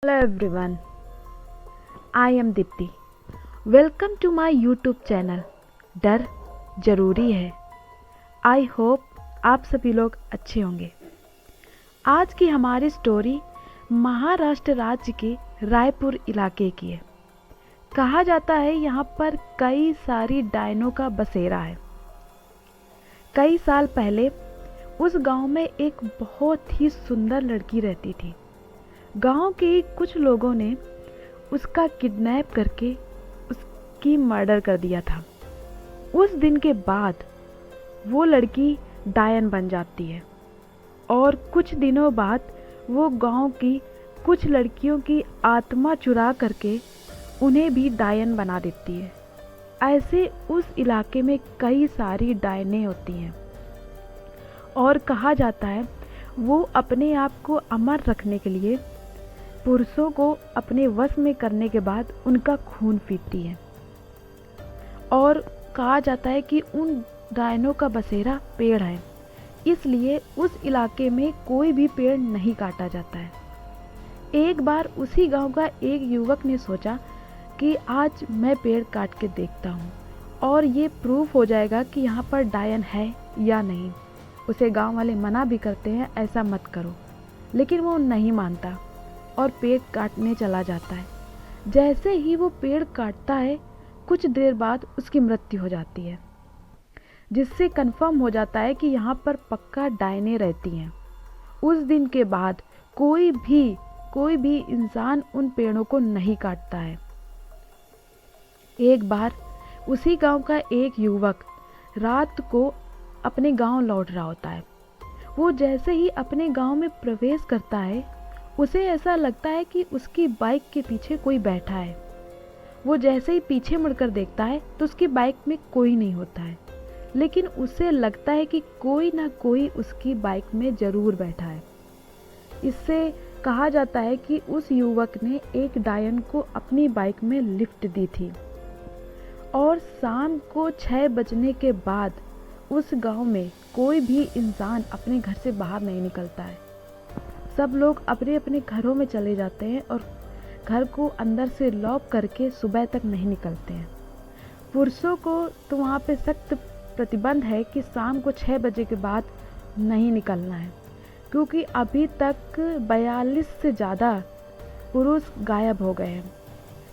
Hello everyone, I am Dipti. Welcome to my YouTube channel. डर जरूरी है. I hope आप सभी लोग अच्छे होंगे. आज की हमारी स्टोरी महाराष्ट्र राज्य के रायपुर इलाके की है. कहा जाता है यहाँ पर कई सारी डायनों का बसेरा है. कई साल पहले उस गांव में एक बहुत ही सुंदर लड़की रहती थी. गांव के कुछ लोगों ने उसका किडनैप करके उसकी मर्डर कर दिया था. उस दिन के बाद वो लड़की डायन बन जाती है और कुछ दिनों बाद वो गांव की कुछ लड़कियों की आत्मा चुरा करके उन्हें भी डायन बना देती है. ऐसे उस इलाके में कई सारी डायनें होती हैं और कहा जाता है वो अपने आप को अमर रखने के लिए पुरुषों को अपने वश में करने के बाद उनका खून पीती है. और कहा जाता है कि उन डायनों का बसेरा पेड़ है, इसलिए उस इलाके में कोई भी पेड़ नहीं काटा जाता है. एक बार उसी गांव का एक युवक ने सोचा कि आज मैं पेड़ काट के देखता हूँ और ये प्रूफ हो जाएगा कि यहाँ पर डायन है या नहीं. उसे गांव वाले मना भी करते हैं ऐसा मत करो, लेकिन वो नहीं मानता और पेड़ काटने चला जाता है. जैसे ही वो पेड़ काटता है कुछ देर बाद उसकी मृत्यु हो जाती है, जिससे कंफर्म हो जाता है कि यहाँ पर पक्का डायने रहती हैं. उस दिन के बाद कोई भी इंसान उन पेड़ों को नहीं काटता है. एक बार उसी गांव का एक युवक रात को अपने गांव लौट रहा होता है. वो जैसे ही अपने गांव में प्रवेश करता है उसे ऐसा लगता है कि उसकी बाइक के पीछे कोई बैठा है. वो जैसे ही पीछे मुड़कर देखता है तो उसकी बाइक में कोई नहीं होता है, लेकिन उसे लगता है कि कोई ना कोई उसकी बाइक में ज़रूर बैठा है. इससे कहा जाता है कि उस युवक ने एक डायन को अपनी बाइक में लिफ्ट दी थी. और शाम को 6 बजने के बाद उस गांव में कोई भी इंसान अपने घर से बाहर नहीं निकलता है. सब लोग अपने अपने घरों में चले जाते हैं और घर को अंदर से लॉक करके सुबह तक नहीं निकलते हैं. पुरुषों को तो वहाँ पे सख्त प्रतिबंध है कि शाम को 6 बजे के बाद नहीं निकलना है, क्योंकि अभी तक 42 से ज़्यादा पुरुष गायब हो गए हैं,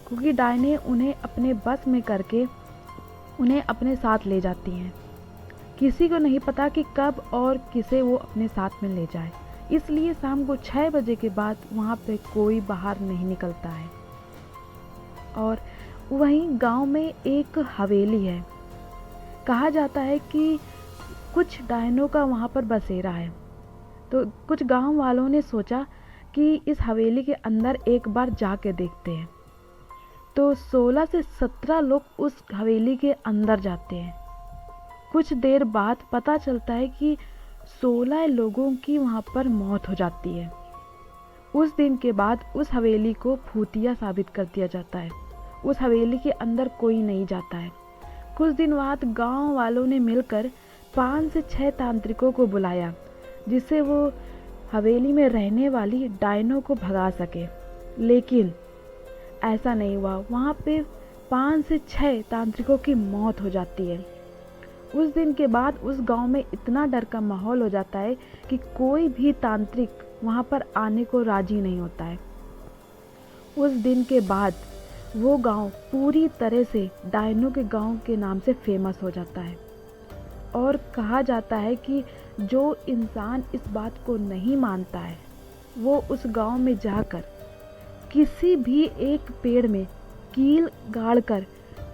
क्योंकि डायने उन्हें अपने बस में करके उन्हें अपने साथ ले जाती हैं. किसी को नहीं पता कि कब और किसे वो अपने साथ में ले जाए, इसलिए शाम को 6 बजे के बाद वहाँ पे कोई बाहर नहीं निकलता है. और वहीं गांव में एक हवेली है. कहा जाता है कि कुछ डायनों का वहाँ पर बसेरा है. तो कुछ गांव वालों ने सोचा कि इस हवेली के अंदर एक बार जाके देखते हैं. तो 16 से 17 लोग उस हवेली के अंदर जाते हैं. कुछ देर बाद पता चलता है कि 16 लोगों की वहाँ पर मौत हो जाती है. उस दिन के बाद उस हवेली को भूतिया साबित कर दिया जाता है. उस हवेली के अंदर कोई नहीं जाता है. कुछ दिन बाद गांव वालों ने मिलकर 5 से 6 तांत्रिकों को बुलाया, जिससे वो हवेली में रहने वाली डायनों को भगा सके. लेकिन ऐसा नहीं हुआ. वहाँ पे 5 से 6 तांत्रिकों की मौत हो जाती है. उस दिन के बाद उस गांव में इतना डर का माहौल हो जाता है कि कोई भी तांत्रिक वहां पर आने को राजी नहीं होता है. उस दिन के बाद वो गांव पूरी तरह से डायनों के गांव के नाम से फेमस हो जाता है. और कहा जाता है कि जो इंसान इस बात को नहीं मानता है वो उस गांव में जाकर किसी भी एक पेड़ में कील गाड़कर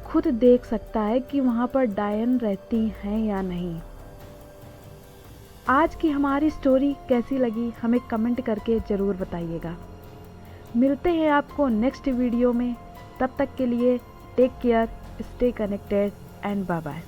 खुद देख सकता है कि वहाँ पर डायन रहती हैं या नहीं. आज की हमारी स्टोरी कैसी लगी हमें कमेंट करके ज़रूर बताइएगा. मिलते हैं आपको नेक्स्ट वीडियो में. तब तक के लिए take care, stay connected and bye bye.